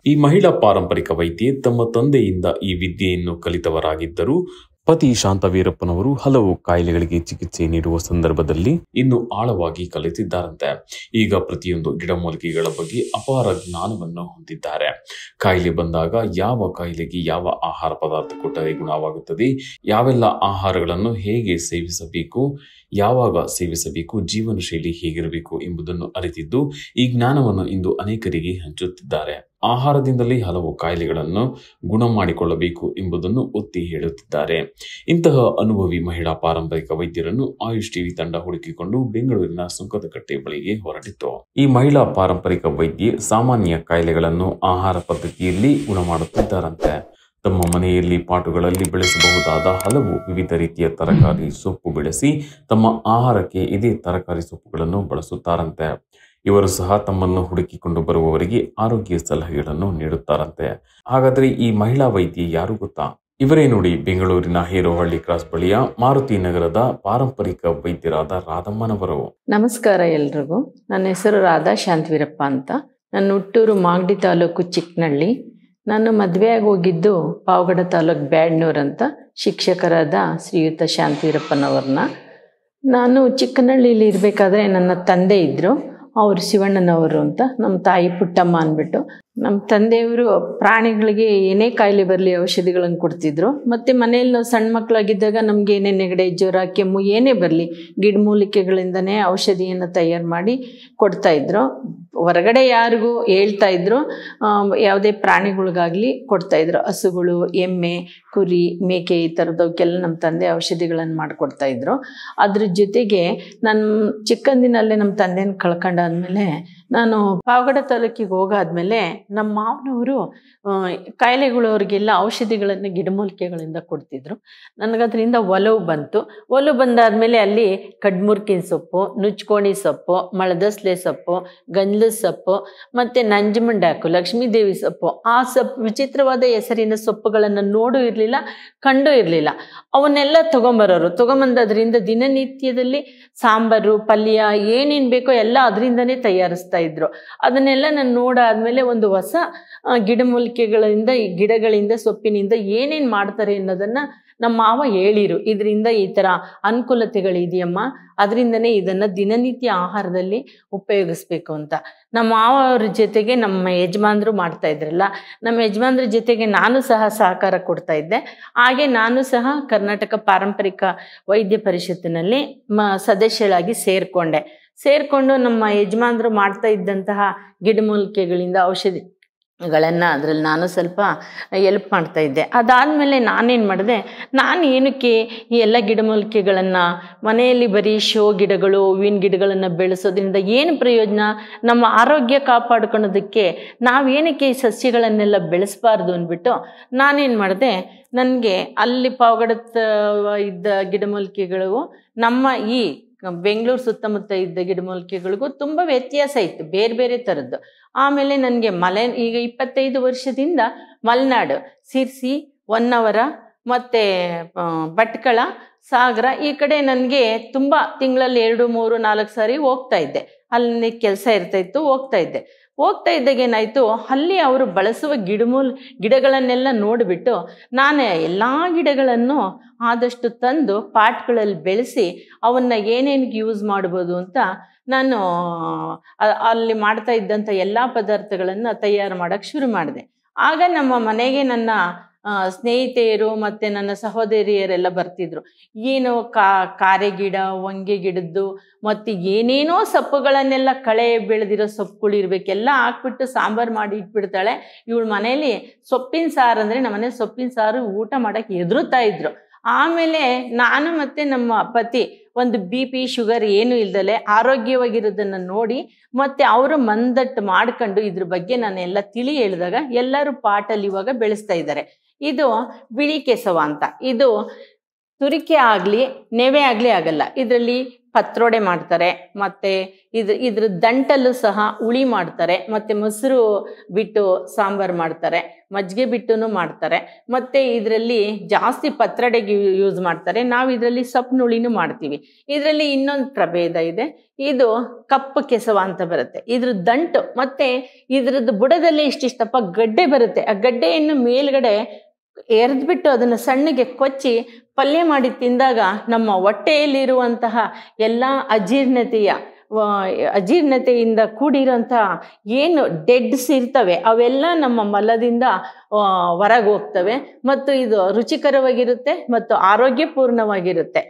ಈ ಮಹಿಳಾ ಪಾರಂಪರಿಕ ವೈದ್ಯೆ ತಮ್ಮ ತಂದೆಯಿಂದ ಈ ವಿದ್ಯೆಯನ್ನು ಕಲಿತವರಾಗಿದ್ದರು. ಪತಿ ಶಾಂತವೀರಪ್ಪನವರು ಹಲವು ಕಾಯಿಲೆಗಳಿಗೆ ಚಿಕಿತ್ಸೆ ನೀಡುವ ಸಂದರ್ಭದಲ್ಲಿ ಇನ್ನು ಆಳವಾಗಿ ಕಲಿತಿದ್ದಾರಂತೆ. ಈಗ ಪ್ರತಿಯೊಂದು ಗಿಡಮೂಲಿಕೆಗಳ ಬಗ್ಗೆ ಅಪಾರ ಜ್ಞಾನವನ್ನು ಹೊಂದಿದ್ದಾರೆ. ಕಾಯಿಲೆ ಬಂದಾಗ ಯಾವ ಕಾಯಿಲೆಗೆ ಯಾವ ಆಹಾರ ಪದಾರ್ಥ ಕೊಟ್ಟರೆ ಗುಣವಾಗುತ್ತದೆ, ಯಾವೆಲ್ಲ ಆಹಾರಗಳನ್ನು ಹೇಗೆ ಸೇವಿಸಬೇಕು, ಯಾವಾಗ ಸೇವಿಸಬೇಕು, ಜೀವನ ಶೈಲಿ ಹೇಗಿರಬೇಕು ಎಂಬುದನ್ನು ಅರಿತಿದ್ದು ಈ ಜ್ಞಾನವನ್ನು ಇಂದು ಅನೇಕರಿಗೆ ಹಂಚುತ್ತಿದ್ದಾರೆ. ಆಹಾರದಿಂದಲೇ ಹಲವು ಕಾಯಿಲೆಗಳನ್ನು ಗುಣ ಮಾಡಿಕೊಳ್ಳಬೇಕು ಎಂಬುದನ್ನು ಒತ್ತಿ ಹೇಳುತ್ತಿದ್ದಾರೆ. ಇಂತಹ ಅನುಭವಿ ಮಹಿಳಾ ಪಾರಂಪರಿಕ ವೈದ್ಯರನ್ನು ಆಯುಷ್ ಟಿವಿ ತಂಡ ಹುಡುಕಿಕೊಂಡು ಬೆಂಗಳೂರಿನ ಸುಂಕದಕಟ್ಟೆ ಬಳಿಗೆ ಹೊರಟಿತ್ತು. ಈ ಮಹಿಳಾ ಪಾರಂಪರಿಕ ವೈದ್ಯೆ ಸಾಮಾನ್ಯ ಕಾಯಿಲೆಗಳನ್ನು ಆಹಾರ ಪದ್ಧತಿಯಲ್ಲಿ ಗುಣ ಮಾಡುತ್ತಿದ್ದಾರಂತೆ. ತಮ್ಮ ಮನೆಯಲ್ಲಿ ಪಾಟುಗಳಲ್ಲಿ ಬೆಳೆಸಬಹುದಾದ ಹಲವು ವಿವಿಧ ರೀತಿಯ ತರಕಾರಿ ಸೊಪ್ಪು ಬೆಳೆಸಿ ತಮ್ಮ ಆಹಾರಕ್ಕೆ ಇದೇ ತರಕಾರಿ ಸೊಪ್ಪುಗಳನ್ನು ಬಳಸುತ್ತಾರಂತೆ. ಇವರು ಸಹ ತಮ್ಮನ್ನು ಹುಡುಕಿಕೊಂಡು ಬರುವವರಿಗೆ ಆರೋಗ್ಯ ಸಲಹೆಗಳನ್ನು ನೀಡುತ್ತಾರಂತೆ. ಹಾಗಾದರೆ ಈ ಮಹಿಳಾ ವೈದ್ಯೆ ಯಾರು ಗೊತ್ತಾ? ಇವರೇ ನೋಡಿ, ಬೆಂಗಳೂರಿನ ಹೇರೋಹಳ್ಳಿ ಕ್ರಾಸ್ ಬಳಿಯ ಮಾರುತಿ ನಗರದ ಪಾರಂಪರಿಕ ವೈದ್ಯರಾದ ರಾಧಮ್ಮನವರು. ನಮಸ್ಕಾರ ಎಲ್ರಿಗೂ. ನನ್ನ ಹೆಸರು ರಾಧಾ ಶಾಂತವೀರಪ್ಪ ಅಂತ. ನನ್ನ ಹುಟ್ಟೂರು ಮಾಗಡಿ ತಾಲೂಕು ಚಿಕ್ಕನಹಳ್ಳಿ. ನಾನು ಮದುವೆಯಾಗಿ ಹೋಗಿದ್ದು ಪಾವಗಡ ತಾಲೂಕು ಬ್ಯಾಡ್ನೂರು ಅಂತ ಶಿಕ್ಷಕರಾದ ಶ್ರೀಯುತ ಶಾಂತವೀರಪ್ಪನವ್ರನ್ನ. ನಾನು ಚಿಕ್ಕನಹಳ್ಳಿಲಿ ಇರಬೇಕಾದ್ರೆ ನನ್ನ ತಂದೆ ಇದ್ದರು, ಅವರು ಶಿವಣ್ಣನವರು ಅಂತ. ನಮ್ಮ ತಾಯಿ ಪುಟ್ಟಮ್ಮ ಅಂದ್ಬಿಟ್ಟು. ನಮ್ಮ ತಂದೆಯವರು ಪ್ರಾಣಿಗಳಿಗೆ ಏನೇ ಕಾಯಿಲೆ ಬರಲಿ ಔಷಧಿಗಳನ್ನು ಕೊಡ್ತಿದ್ರು. ಮತ್ತು ಮನೆಯಲ್ಲಿ ನಾವು ಸಣ್ಣ ಮಕ್ಕಳಾಗಿದ್ದಾಗ ನಮಗೆ ಏನೇ ನೆಗಡಿ, ಜ್ವರ, ಕೆಮ್ಮು ಏನೇ ಬರಲಿ ಗಿಡಮೂಲಿಕೆಗಳಿಂದನೇ ಔಷಧಿಯನ್ನು ತಯಾರು ಮಾಡಿ ಕೊಡ್ತಾಯಿದ್ರು. ಹೊರಗಡೆ ಯಾರಿಗೂ ಹೇಳ್ತಾಯಿದ್ರು, ಯಾವುದೇ ಪ್ರಾಣಿಗಳಿಗಾಗಲಿ ಕೊಡ್ತಾಯಿದ್ರು. ಹಸುಗಳು, ಎಮ್ಮೆ, ಕುರಿ, ಮೇಕೆ ಈ ಥರದವಕ್ಕೆಲ್ಲ ನಮ್ಮ ತಂದೆ ಔಷಧಿಗಳನ್ನು ಮಾಡಿಕೊಡ್ತಾಯಿದ್ರು. ಅದ್ರ ಜೊತೆಗೆ ನನ್ನ ಚಿಕ್ಕಂದಿನಲ್ಲೇ ನಮ್ಮ ತಂದೆನ ಕಳ್ಕೊಂಡಾದ್ಮೇಲೆ ನಾನು ಪಾವಗಡ ತಾಲೂಕಿಗೆ ಹೋಗಾದ್ಮೇಲೆ ನಮ್ಮ ಮಾವನವರು ಕಾಯಿಲೆಗಳವ್ರಿಗೆಲ್ಲ ಔಷಧಿಗಳನ್ನು ಗಿಡಮೂಲಿಕೆಗಳಿಂದ ಕೊಡ್ತಿದ್ರು. ನನಗದ್ರಿಂದ ಒಲವು ಬಂತು. ಒಲವು ಬಂದಾದಮೇಲೆ ಅಲ್ಲಿ ಕಡ್ಮುರ್ಕಿನ ಸೊಪ್ಪು, ನುಚ್ಕೋಣಿ ಸೊಪ್ಪು, ಮಳದಸ್ಲೆ ಸೊಪ್ಪು, ಗಂಜಲದ ಸೊಪ್ಪು ಮತ್ತು ನಂಜಮಂಡಾಕು, ಲಕ್ಷ್ಮೀದೇವಿ ಸೊಪ್ಪು, ಆ ಸೊಪ್ಪು ವಿಚಿತ್ರವಾದ ಹೆಸರಿನ ಸೊಪ್ಪುಗಳನ್ನು ನೋಡೂ ಇರಲಿಲ್ಲ, ಕಂಡೂ ಇರಲಿಲ್ಲ. ಅವನ್ನೆಲ್ಲ ತೊಗೊಂಬಂದದ್ರಿಂದ ದಿನನಿತ್ಯದಲ್ಲಿ ಸಾಂಬಾರು, ಪಲ್ಯ ಏನೇನು ಬೇಕೋ ಎಲ್ಲ ಅದರಿಂದನೇ ತಯಾರಿಸ್ತಾ ಇದ್ರು. ಅದನ್ನೆಲ್ಲ ನಾನು ನೋಡಾದ್ಮೇಲೆ ಒಂದು ಹೊಸ ಗಿಡಮೂಲಿಕೆಗಳಿಂದ, ಈ ಗಿಡಗಳಿಂದ, ಸೊಪ್ಪಿನಿಂದ ಏನೇನು ಮಾಡ್ತಾರೆ ಅನ್ನೋದನ್ನು ನಮ್ಮ ಮಾವ ಹೇಳಿರು. ಇದರಿಂದ ಈ ಥರ ಅನುಕೂಲತೆಗಳಿದೆಯಮ್ಮ, ಅದರಿಂದನೇ ಇದನ್ನು ದಿನನಿತ್ಯ ಆಹಾರದಲ್ಲಿ ಉಪಯೋಗಿಸ್ಬೇಕು ಅಂತ. ನಮ್ಮ ಮಾವ ಅವ್ರ ಜೊತೆಗೆ ನಮ್ಮ ಯಜಮಾನ್ರು ಮಾಡ್ತಾ ಇದ್ರಲ್ಲ, ನಮ್ಮ ಯಜಮಾನ್ರ ಜೊತೆಗೆ ನಾನು ಸಹ ಸಹಕಾರ ಕೊಡ್ತಾ ಇದ್ದೆ. ಹಾಗೆ ನಾನು ಸಹ ಕರ್ನಾಟಕ ಪಾರಂಪರಿಕ ವೈದ್ಯ ಪರಿಷತ್ತಿನಲ್ಲಿ ಸದಸ್ಯಳಾಗಿ ಸೇರಿಕೊಂಡು ನಮ್ಮ ಯಜಮಾನ್ರು ಮಾಡ್ತಾ ಇದ್ದಂತಹ ಗಿಡಮೂಲಿಕೆಗಳಿಂದ ಔಷಧಿಗಳನ್ನು ಅದರಲ್ಲಿ ನಾನು ಸ್ವಲ್ಪ ಎಲ್ಪ್ ಮಾಡ್ತಾ ಇದ್ದೆ. ಅದಾದಮೇಲೆ ನಾನೇನು ಮಾಡಿದೆ, ನಾನು ಏನಕ್ಕೆ ಈ ಎಲ್ಲ ಗಿಡಮೂಲಿಕೆಗಳನ್ನು ಮನೆಯಲ್ಲಿ ಬರೀ ಶೋ ಗಿಡಗಳು, ಹೂವಿನ ಗಿಡಗಳನ್ನು ಬೆಳೆಸೋದ್ರಿಂದ ಏನು ಪ್ರಯೋಜನ, ನಮ್ಮ ಆರೋಗ್ಯ ಕಾಪಾಡ್ಕೊಳ್ಳೋದಕ್ಕೆ ನಾವೇನಕ್ಕೆ ಈ ಸಸ್ಯಗಳನ್ನೆಲ್ಲ ಬೆಳೆಸಬಾರ್ದು ಅಂದ್ಬಿಟ್ಟು ನಾನೇನು ಮಾಡಿದೆ, ನನಗೆ ಅಲ್ಲಿ ಪಾವಗಡ ಇದ್ದ ಗಿಡಮೂಲಿಕೆಗಳು ನಮ್ಮ ಈ ಬೆಂಗಳೂರು ಸುತ್ತಮುತ್ತ ಇದ್ದ ಗಿಡಮೂಲಿಕೆಗಳಿಗೂ ತುಂಬ ವ್ಯತ್ಯಾಸ ಇತ್ತು, ಬೇರೆ ಬೇರೆ ಥರದ್ದು. ಆಮೇಲೆ ನನಗೆ ಈಗ 25 ವರ್ಷದಿಂದ ಮಲೆನಾಡು, ಸಿರ್ಸಿ, ಹೊನ್ನಾವರ ಮತ್ತು ಭಟ್ಕಳ, ಸಾಗರ ಈ ಕಡೆ ನನಗೆ ತುಂಬ ತಿಂಗಳಲ್ಲಿ 2, 3, 4 ಸಾರಿ ಹೋಗ್ತಾ ಇದ್ದೆ. ಅಲ್ಲಿ ಕೆಲಸ ಇರ್ತಾಯಿತ್ತು, ಹೋಗ್ತಾ ಇದ್ದಾಗ ಏನಾಯಿತು, ಅಲ್ಲಿ ಅವರು ಬಳಸುವ ಗಿಡಗಳನ್ನೆಲ್ಲ ನೋಡಿಬಿಟ್ಟು ನಾನು ಎಲ್ಲ ಗಿಡಗಳನ್ನು ಆದಷ್ಟು ತಂದು ಪಾಟ್ಗಳಲ್ಲಿ ಬೆಳೆಸಿ ಅವನ್ನು ಏನೇನಿಗೆ ಯೂಸ್ ಮಾಡ್ಬೋದು ಅಂತ ನಾನು ಅಲ್ಲಿ ಮಾಡ್ತಾ ಇದ್ದಂಥ ಎಲ್ಲ ಪದಾರ್ಥಗಳನ್ನು ತಯಾರು ಮಾಡೋಕ್ಕೆ ಶುರು ಮಾಡಿದೆ. ಆಗ ನಮ್ಮ ಮನೆಗೆ ನನ್ನ ಸ್ನೇಹಿತೆಯರು ಮತ್ತು ನನ್ನ ಸಹೋದರಿಯರೆಲ್ಲ ಬರ್ತಿದ್ರು. ಏನು ಕಾರೆ ಗಿಡ, ಹೊಂಗೆ ಗಿಡದ್ದು ಮತ್ತು ಏನೇನೋ ಸೊಪ್ಪುಗಳನ್ನೆಲ್ಲ ಕಳೆ ಬೆಳೆದಿರೋ ಸೊಪ್ಪುಗಳು ಇರಬೇಕೆಲ್ಲ ಹಾಕ್ಬಿಟ್ಟು ಸಾಂಬಾರು ಮಾಡಿ ಇಟ್ಬಿಡ್ತಾಳೆ ಇವಳು. ಮನೇಲಿ ಸೊಪ್ಪಿನ ಸಾರು ಅಂದರೆ ನಮ್ಮ ಮನೇಲಿ ಸೊಪ್ಪಿನ ಸಾರು ಊಟ ಮಾಡೋಕ್ಕೆ ಹೆದರುತ್ತಾ ಇದ್ರು. ಆಮೇಲೆ ನಾನು ಮತ್ತು ನಮ್ಮ ಪತಿ ಒಂದು BP, ಶುಗರ್ ಏನೂ ಇಲ್ದಲೆ ಆರೋಗ್ಯವಾಗಿರೋದನ್ನು ನೋಡಿ ಮತ್ತು ಅವರು ಮಂದಟ್ಟು ಮಾಡ್ಕೊಂಡು ಇದ್ರ ಬಗ್ಗೆ ನಾನೆಲ್ಲ ಹೇಳಿದಾಗ ಎಲ್ಲರೂ ಪಾಟಲ್ಲಿ ಇವಾಗ ಬೆಳೆಸ್ತಾ ಇದ್ದಾರೆ. ಇದು ಬಿಳಿ ಕೆಸವ ಅಂತ. ಇದು ತುರಿಕೆ ಆಗಲಿ ನೆವೆ ಆಗಲಿ ಆಗಲ್ಲ. ಇದರಲ್ಲಿ ಪತ್ರೊಡೆ ಮಾಡ್ತಾರೆ, ಮತ್ತು ಇದ್ರ ದಂಟಲ್ಲೂ ಸಹ ಹುಳಿ ಮಾಡ್ತಾರೆ, ಮತ್ತು ಮೊಸರು ಬಿಟ್ಟು ಸಾಂಬಾರು ಮಾಡ್ತಾರೆ, ಮಜ್ಜಿಗೆ ಬಿಟ್ಟು ಮಾಡ್ತಾರೆ, ಮತ್ತು ಇದರಲ್ಲಿ ಜಾಸ್ತಿ ಪತ್ರೊಡೆಗೆ ಯೂಸ್ ಮಾಡ್ತಾರೆ. ನಾವು ಇದರಲ್ಲಿ ಸೊಪ್ಪು ಹುಳಿನೂ ಮಾಡ್ತೀವಿ. ಇದರಲ್ಲಿ ಇನ್ನೊಂದು ಪ್ರಭೇದ ಇದೆ, ಇದು ಕಪ್ಪು ಕೆಸವ ಅಂತ ಬರುತ್ತೆ. ಇದ್ರ ದಂಟು ಮತ್ತು ಇದ್ರದ್ದು ಬುಡದಲ್ಲಿ ಇಷ್ಟಿಷ್ಟಪ್ಪ ಗಡ್ಡೆ ಬರುತ್ತೆ. ಆ ಗಡ್ಡೆಯನ್ನು ಮೇಲ್ಗಡೆ ಎರೆದ್ಬಿಟ್ಟು ಅದನ್ನು ಸಣ್ಣಗೆ ಕೊಚ್ಚಿ ಪಲ್ಯ ಮಾಡಿ ತಿಂದಾಗ ನಮ್ಮ ಹೊಟ್ಟೆಯಲ್ಲಿರುವಂತಹ ಎಲ್ಲ ಅಜೀರ್ಣತೆಯಿಂದ ಕೂಡಿರೋಂತಹ ಏನು ಡೆಡ್ಸ್ ಇರ್ತವೆ ಅವೆಲ್ಲ ನಮ್ಮ ಮಲದಿಂದ ಹೊರಗೆ ಹೋಗ್ತವೆ, ಮತ್ತು ಇದು ರುಚಿಕರವಾಗಿರುತ್ತೆ ಮತ್ತು ಆರೋಗ್ಯಪೂರ್ಣವಾಗಿರುತ್ತೆ.